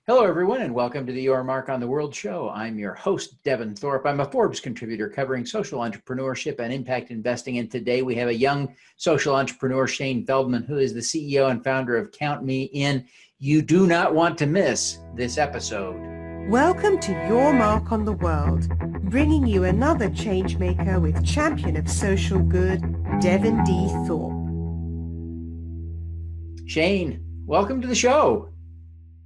Hello, everyone, and welcome to the Your Mark on the World show. I'm your host, Devin Thorpe. I'm a Forbes contributor covering social entrepreneurship and impact investing. And today we have a young social entrepreneur, Shane Feldman, who is the CEO and founder of Count Me In. You do not want to miss this episode. Welcome to Your Mark on the World, bringing you another changemaker with champion of social good, Devin D. Thorpe. Shane, welcome to the show.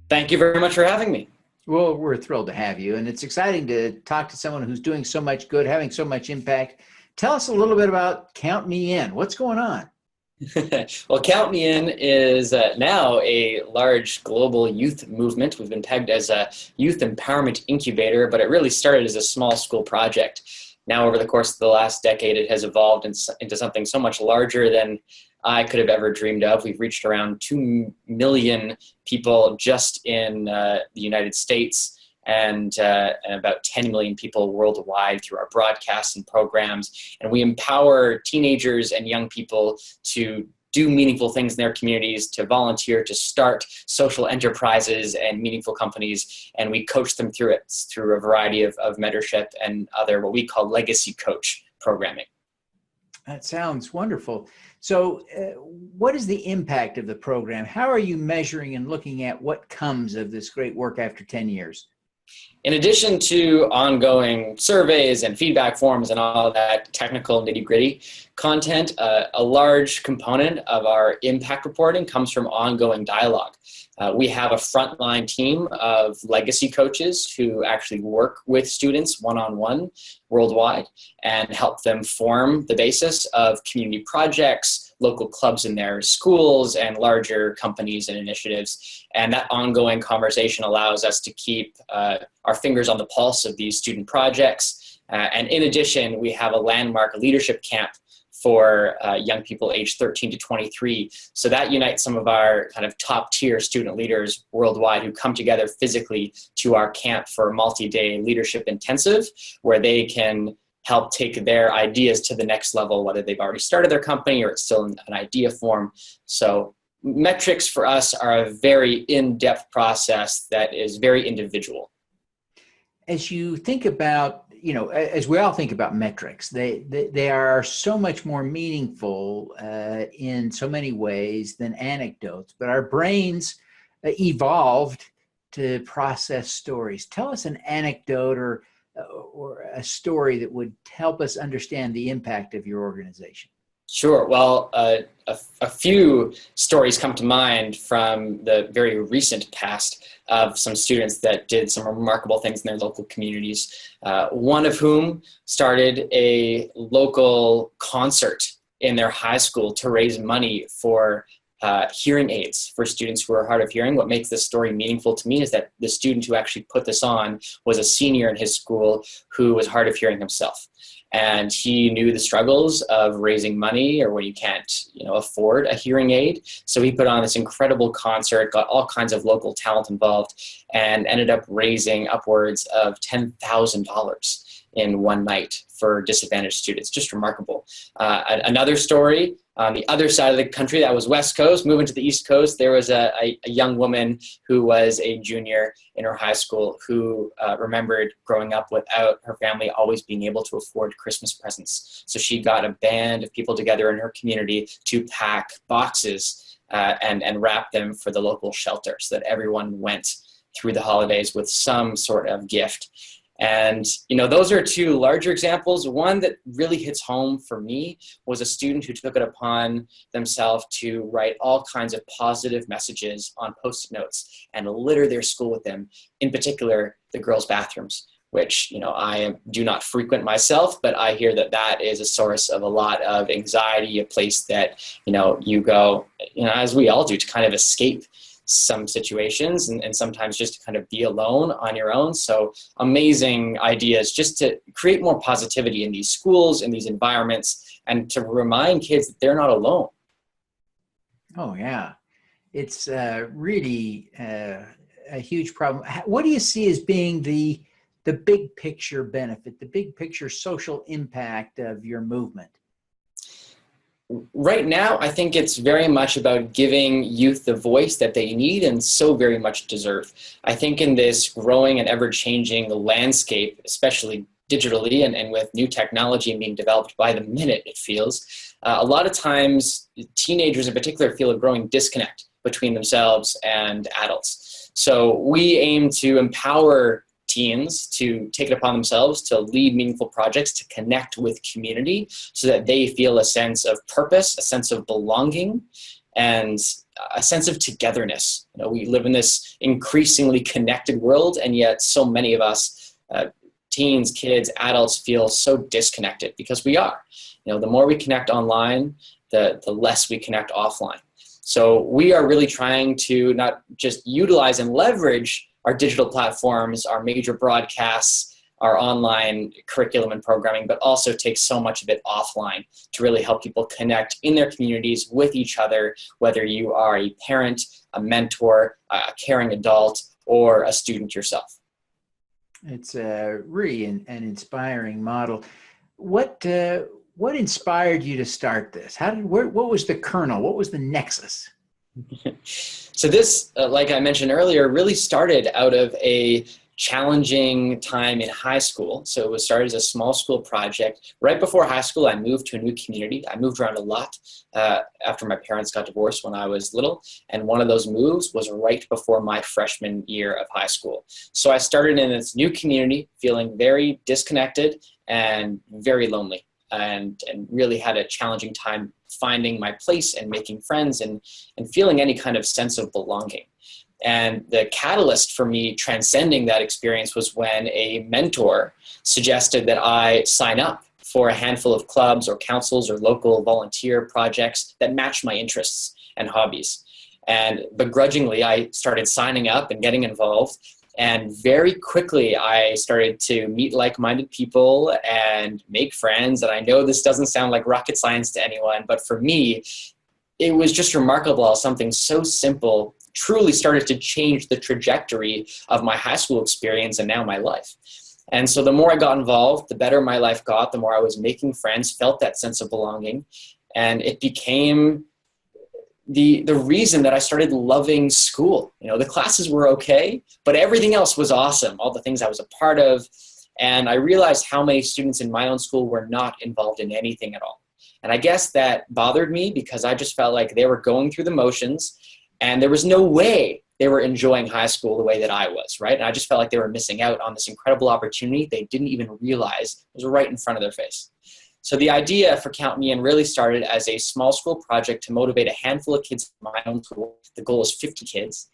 Thank you very much for having me. Well, we're thrilled to have you, and it's exciting to talk to someone who's doing so much good, having so much impact. Tell us a little bit about Count Me In. What's going on? Well, Count Me In is now a large global youth movement. We've been tagged as a youth empowerment incubator, but it really started as a small school project. Now, over the course of the last decade, it has evolved into something so much larger than I could have ever dreamed of. We've reached around 2 million people just in the United States and about 10 million people worldwide through our broadcasts and programs. And we empower teenagers and young people to do meaningful things in their communities, to volunteer, to start social enterprises and meaningful companies. And we coach them through it, through a variety of mentorship and other what we call legacy coach programming. That sounds wonderful. So what is the impact of the program? How are you measuring and looking at what comes of this great work after 10 years? In addition to ongoing surveys and feedback forms and all that technical nitty-gritty content, a large component of our impact reporting comes from ongoing dialogue. We have a frontline team of legacy coaches who actually work with students one-on-one worldwide and help them form the basis of community projects, local clubs in their schools, and larger companies and initiatives. And that ongoing conversation allows us to keep our fingers on the pulse of these student projects. And in addition, we have a landmark leadership camp for young people aged 13 to 23. So that unites some of our kind of top tier student leaders worldwide who come together physically to our camp for a multi-day leadership intensive where they can help take their ideas to the next level, whether they've already started their company or it's still in an idea form. So metrics for us are a very in-depth process that is very individual. As you think about, as we all think about metrics, they are so much more meaningful in so many ways than anecdotes, but our brains evolved to process stories. Tell us an anecdote or a story that would help us understand the impact of your organization. Sure. Well, a few stories come to mind from the very recent past of some students that did some remarkable things in their local communities, one of whom started a local concert in their high school to raise money for hearing aids for students who are hard of hearing. What makes this story meaningful to me is that the student who actually put this on was a senior in his school who was hard of hearing himself. And he knew the struggles of raising money or when you can't, afford a hearing aid. So he put on this incredible concert, got all kinds of local talent involved, and ended up raising upwards of $10,000 in one night for disadvantaged students. Just remarkable. Another story on the other side of the country, that was West Coast, moving to the East Coast, there was a young woman who was a junior in her high school who remembered growing up without her family always being able to afford Christmas presents. So she got a band of people together in her community to pack boxes and wrap them for the local shelter so that everyone went through the holidays with some sort of gift. And, those are two larger examples. One that really hits home for me was a student who took it upon themselves to write all kinds of positive messages on Post-it notes and litter their school with them, in particular, the girls' bathrooms, which, I do not frequent myself, but I hear that is a source of a lot of anxiety, a place that, you go, as we all do, to kind of escape some situations and sometimes just to kind of be alone on your own. So amazing ideas just to create more positivity in these schools, in these environments, and to remind kids that they're not alone. Oh, yeah. It's really a huge problem. What do you see as being the big picture benefit, the big picture social impact of your movement? Right now, I think it's very much about giving youth the voice that they need and so very much deserve. I think in this growing and ever-changing landscape, especially digitally and with new technology being developed by the minute, it feels, a lot of times teenagers in particular feel a growing disconnect between themselves and adults. So we aim to empower teens to take it upon themselves to lead meaningful projects, to connect with community so that they feel a sense of purpose, a sense of belonging, and a sense of togetherness. You know, we live in this increasingly connected world, and yet so many of us, teens, kids, adults, feel so disconnected because we are. You know, the more we connect online, the less we connect offline. So we are really trying to not just utilize and leverage our digital platforms, our major broadcasts, our online curriculum and programming, but also take so much of it offline to really help people connect in their communities with each other, whether you are a parent, a mentor, a caring adult, or a student yourself. It's really an inspiring model. What inspired you to start this? What was the kernel? What was the nexus? So this, like I mentioned earlier, really started out of a challenging time in high school. So it was started as a small school project. Right before high school, I moved to a new community. I moved around a lot after my parents got divorced when I was little. And one of those moves was right before my freshman year of high school. So I started in this new community feeling very disconnected and very lonely, and really had a challenging time finding my place and making friends and feeling any kind of sense of belonging. And the catalyst for me transcending that experience was when a mentor suggested that I sign up for a handful of clubs or councils or local volunteer projects that match my interests and hobbies. And begrudgingly, I started signing up and getting involved. And very quickly, I started to meet like-minded people and make friends. And I know this doesn't sound like rocket science to anyone, but for me, it was just remarkable how something so simple truly started to change the trajectory of my high school experience and now my life. And so the more I got involved, the better my life got, the more I was making friends, felt that sense of belonging. And it became the reason that I started loving school. You know, the classes were okay, but everything else was awesome, all the things I was a part of. And I realized how many students in my own school were not involved in anything at all. And I guess that bothered me because I just felt like they were going through the motions and there was no way they were enjoying high school the way that I was, right? And I just felt like they were missing out on this incredible opportunity they didn't even realize was right in front of their face. So the idea for Count Me In really started as a small school project to motivate a handful of kids in my own school. The goal is 50 kids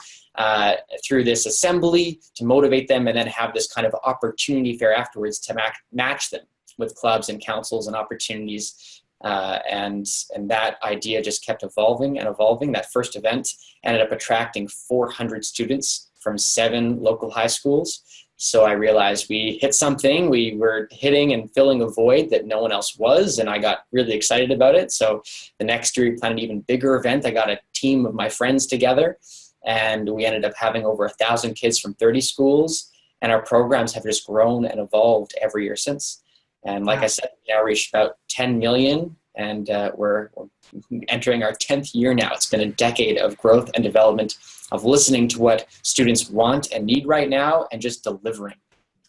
through this assembly to motivate them and then have this kind of opportunity fair afterwards to match them with clubs and councils and opportunities. And that idea just kept evolving and evolving. That first event ended up attracting 400 students from 7 local high schools. So I realized we hit something. We were hitting and filling a void that no one else was, and I got really excited about it. So the next year we planned an even bigger event. I got a team of my friends together, and we ended up having over 1,000 kids from 30 schools, and our programs have just grown and evolved every year since. And like I said, we now reached about 10 million, and we're entering our 10th year now. It's been a decade of growth and development, of listening to what students want and need right now and just delivering.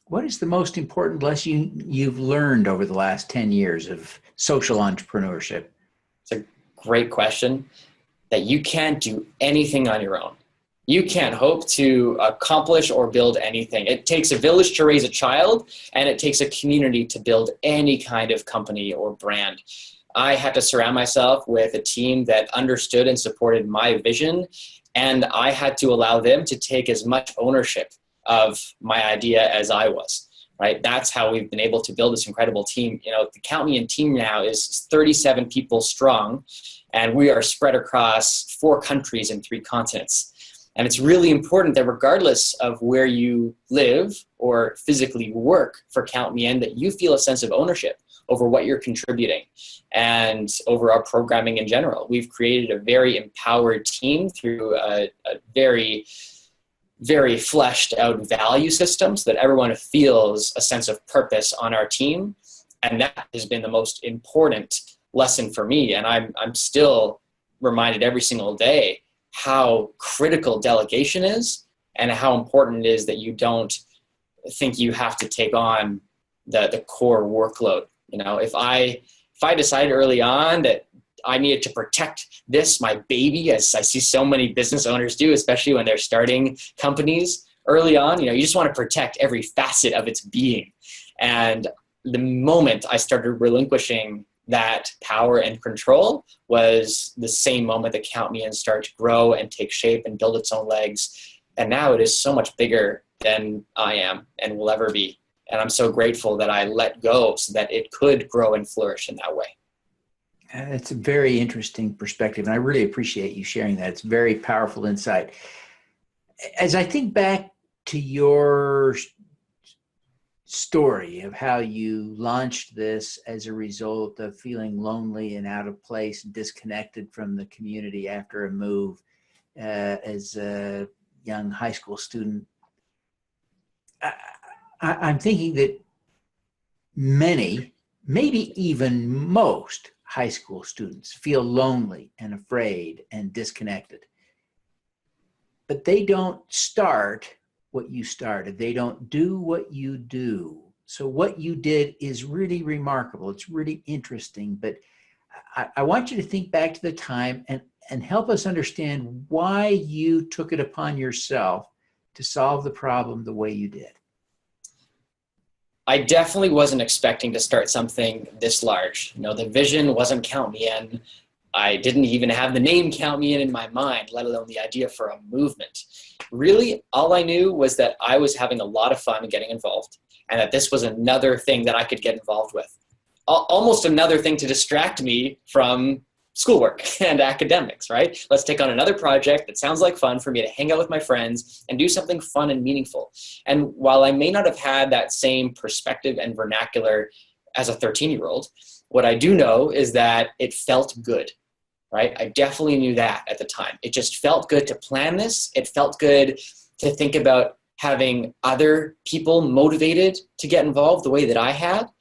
What is the most important lesson you've learned over the last 10 years of social entrepreneurship? It's a great question. That you can't do anything on your own. You can't hope to accomplish or build anything. It takes a village to raise a child, and it takes a community to build any kind of company or brand. I had to surround myself with a team that understood and supported my vision, and I had to allow them to take as much ownership of my idea as I was, right? That's how we've been able to build this incredible team. You know, the Count Me In team now is 37 people strong, and we are spread across 4 countries and 3 continents. And it's really important that regardless of where you live or physically work for Count Me In, that you feel a sense of ownership over what you're contributing and over our programming in general. We've created a very empowered team through a very, very fleshed out value system so that everyone feels a sense of purpose on our team. And that has been the most important lesson for me. And I'm still reminded every single day how critical delegation is and how important it is that you don't think you have to take on the core workload. You know, if I decided early on that I needed to protect this, my baby, as I see so many business owners do, especially when they're starting companies early on, you know, you just want to protect every facet of its being. And the moment I started relinquishing that power and control was the same moment that Count Me In started to grow and take shape and build its own legs. And now it is so much bigger than I am and will ever be. And I'm so grateful that I let go so that it could grow and flourish in that way. It's a very interesting perspective, and I really appreciate you sharing that. It's very powerful insight. As I think back to your story of how you launched this as a result of feeling lonely and out of place and disconnected from the community after a move as a young high school student, I'm thinking that many, maybe even most high school students feel lonely and afraid and disconnected. But they don't start what you started. They don't do what you do. So what you did is really remarkable. It's really interesting. But I want you to think back to the time and help us understand why you took it upon yourself to solve the problem the way you did. I definitely wasn't expecting to start something this large. You know, the vision wasn't Count Me In. I didn't even have the name Count Me In my mind, let alone the idea for a movement. Really, all I knew was that I was having a lot of fun getting involved and that this was another thing that I could get involved with. Almost another thing to distract me from schoolwork and academics, right? Let's take on another project that sounds like fun for me to hang out with my friends and do something fun and meaningful. And while I may not have had that same perspective and vernacular as a 13-year-old, what I do know is that it felt good, right? I definitely knew that at the time. It just felt good to plan this. It felt good to think about having other people motivated to get involved the way that I had.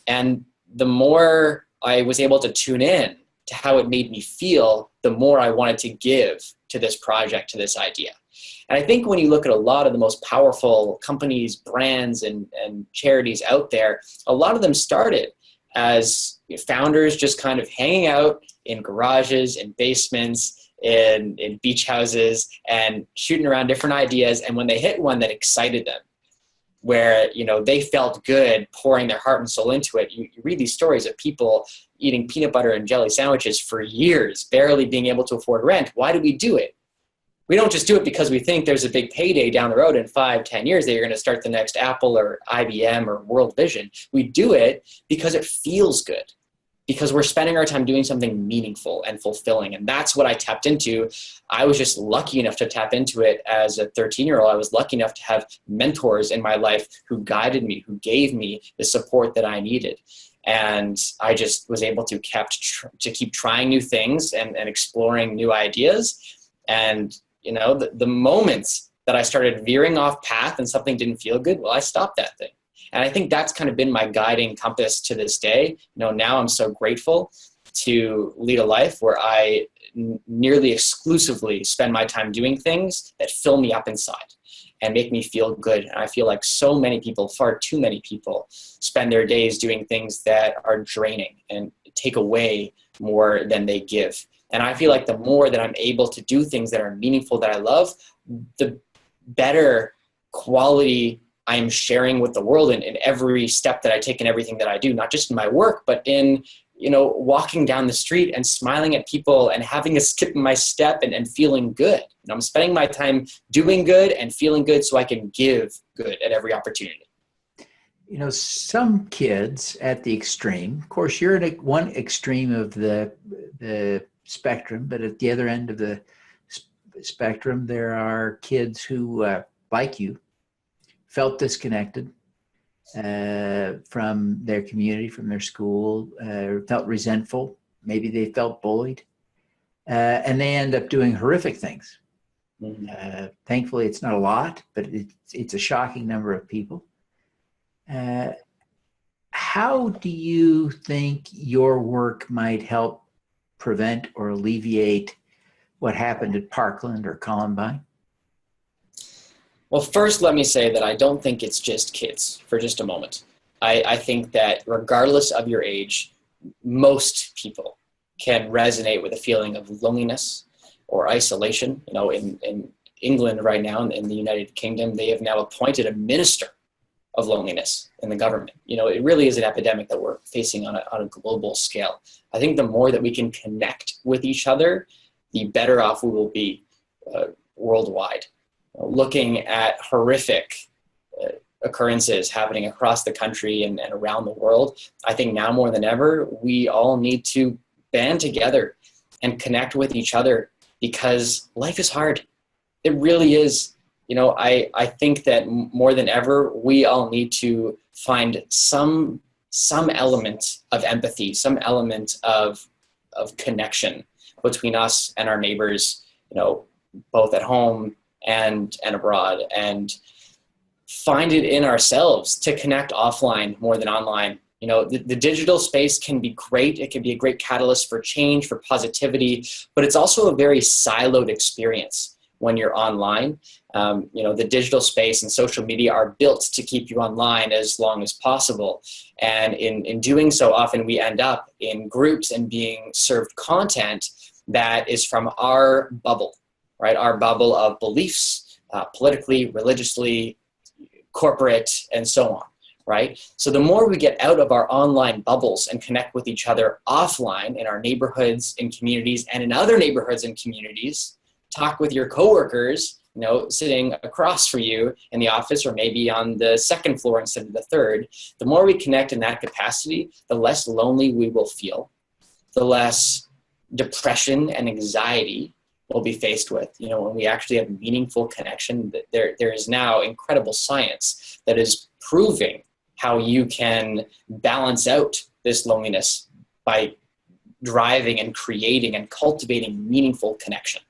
And the more I was able to tune in to how it made me feel, the more I wanted to give to this project, to this idea. And I think when you look at a lot of the most powerful companies, brands, and charities out there, a lot of them started as founders just kind of hanging out in garages, in basements, in beach houses, and shooting around different ideas. And when they hit one that excited them, where, you know, they felt good pouring their heart and soul into it. You read these stories of people eating peanut butter and jelly sandwiches for years, barely being able to afford rent. Why do we do it? We don't just do it because we think there's a big payday down the road in 5-10 years that you're going to start the next Apple or IBM or World Vision. We do it because it feels good, because we're spending our time doing something meaningful and fulfilling. And that's what I tapped into. I was just lucky enough to tap into it as a 13-year-old. I was lucky enough to have mentors in my life who guided me, who gave me the support that I needed. And I just was able to keep trying new things and exploring new ideas. And, you know, the moments that I started veering off path and something didn't feel good, well, I stopped that thing. And I think that's kind of been my guiding compass to this day. You know, now I'm so grateful to lead a life where I nearly exclusively spend my time doing things that fill me up inside and make me feel good. And I feel like so many people, far too many people, spend their days doing things that are draining and take away more than they give. And I feel like the more that I'm able to do things that are meaningful, that I love, the better quality I'm sharing with the world in every step that I take and everything that I do, not just in my work, but in, you know, walking down the street and smiling at people and having a skip in my step and feeling good. You know, I'm spending my time doing good and feeling good so I can give good at every opportunity. You know, some kids at the extreme, of course, you're at one extreme of the spectrum, but at the other end of the spectrum, there are kids who, like you, felt disconnected from their community, from their school, felt resentful. Maybe they felt bullied, and they end up doing horrific things. Thankfully, it's not a lot, but it's a shocking number of people. how do you think your work might help prevent or alleviate what happened at Parkland or Columbine? Well, first, let me say that I don't think it's just kids for just a moment. I think that regardless of your age, most people can resonate with a feeling of loneliness or isolation. You know, in England right now, in the United Kingdom, they have now appointed a minister of loneliness in the government. You know, it really is an epidemic that we're facing on a global scale. I think the more that we can connect with each other, the better off we will be worldwide. Looking at horrific occurrences happening across the country and around the world, I think now more than ever, we all need to band together and connect with each other, because life is hard. It really is. You know, I think that more than ever, we all need to find some element of empathy, some element of connection between us and our neighbors, you know, both at home and abroad, and find it in ourselves to connect offline more than online. You know, the digital space can be great. It can be a great catalyst for change, for positivity, but it's also a very siloed experience when you're online. You know, the digital space and social media are built to keep you online as long as possible. And in doing so, often we end up in groups and being served content that is from our bubble, right? Our bubble of beliefs, politically, religiously, corporate, and so on, right? So the more we get out of our online bubbles and connect with each other offline in our neighborhoods, in communities, and in other neighborhoods and communities, talk with your coworkers, you know, sitting across from you in the office, or maybe on the second floor instead of the third. The more we connect in that capacity, the less lonely we will feel, the less depression and anxiety we'll be faced with. You know, when we actually have meaningful connection, there is now incredible science that is proving how you can balance out this loneliness by driving and creating and cultivating meaningful connection.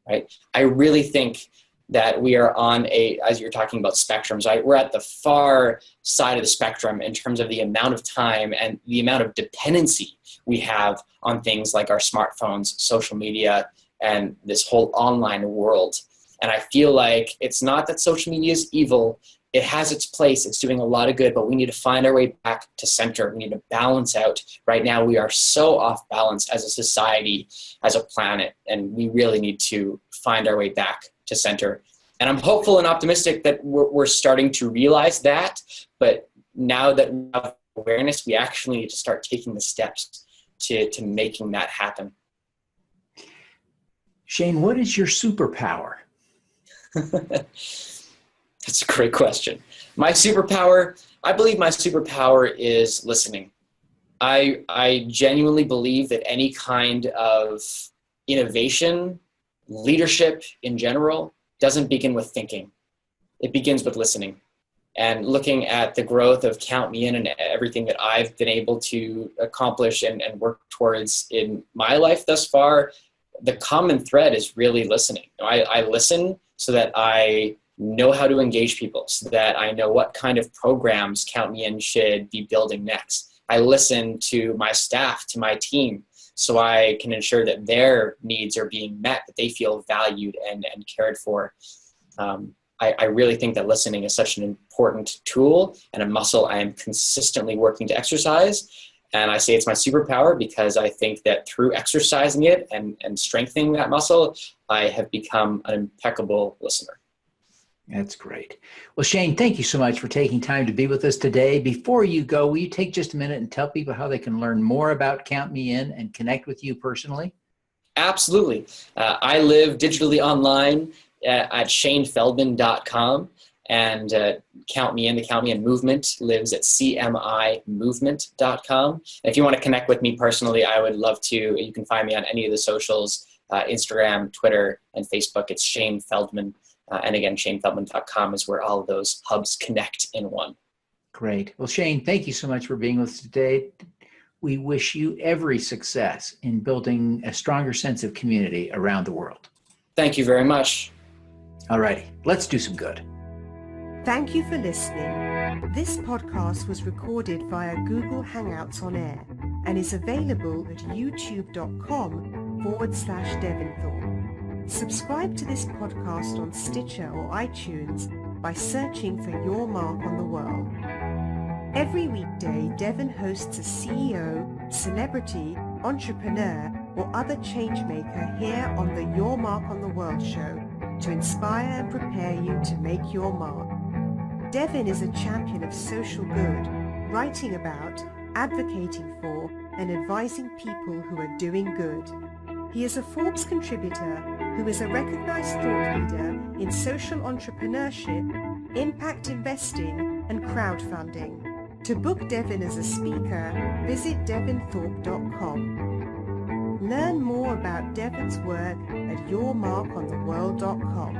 Right? I really think that we are on as you're talking about spectrums, right? We're at the far side of the spectrum in terms of the amount of time and the amount of dependency we have on things like our smartphones, social media, and this whole online world. And I feel like it's not that social media is evil. It has its place. It's doing a lot of good, but we need to find our way back to center. We need to balance out. Right now, we are so off balance as a society, as a planet, and we really need to find our way back to center. And I'm hopeful and optimistic that we're starting to realize that, but now that we have awareness, we actually need to start taking the steps to making that happen. Shane, what is your superpower? That's a great question. My superpower, I believe my superpower is listening. I genuinely believe that any kind of innovation, leadership in general, doesn't begin with thinking. It begins with listening. And looking at the growth of Count Me In and everything that I've been able to accomplish and work towards in my life thus far, the common thread is really listening. I listen so that I know how to engage people, so that I know what kind of programs Count Me In should be building next. I listen to my staff, to my team, so I can ensure that their needs are being met, that they feel valued and cared for. I really think that listening is such an important tool and a muscle I am consistently working to exercise. And I say it's my superpower because I think that through exercising it and strengthening that muscle, I have become an impeccable listener. That's great. Well, Shane, thank you so much for taking time to be with us today. Before you go, will you take just a minute and tell people how they can learn more about Count Me In and connect with you personally? Absolutely. I live digitally online at shanefeldman.com, and Count Me In, the Count Me In movement lives at cmimovement.com. And if you want to connect with me personally, I would love to. You can find me on any of the socials, Instagram, Twitter, and Facebook. It's Shane Feldman. And again, shanefeldman.com is where all of those hubs connect in one. Great. Well, Shane, thank you so much for being with us today. We wish you every success in building a stronger sense of community around the world. Thank you very much. All righty, let's do some good. Thank you for listening. This podcast was recorded via Google Hangouts on Air and is available at youtube.com/Devin Thorpe. Subscribe to this podcast on Stitcher or iTunes by searching for Your Mark on the World. Every weekday, Devin hosts a CEO, celebrity, entrepreneur, or other changemaker here on the Your Mark on the World show to inspire and prepare you to make your mark. Devin is a champion of social good, writing about, advocating for, and advising people who are doing good. He is a Forbes contributor who is a recognized thought leader in social entrepreneurship, impact investing, and crowdfunding. To book Devin as a speaker, visit devinthorpe.com. Learn more about Devin's work at yourmarkontheworld.com.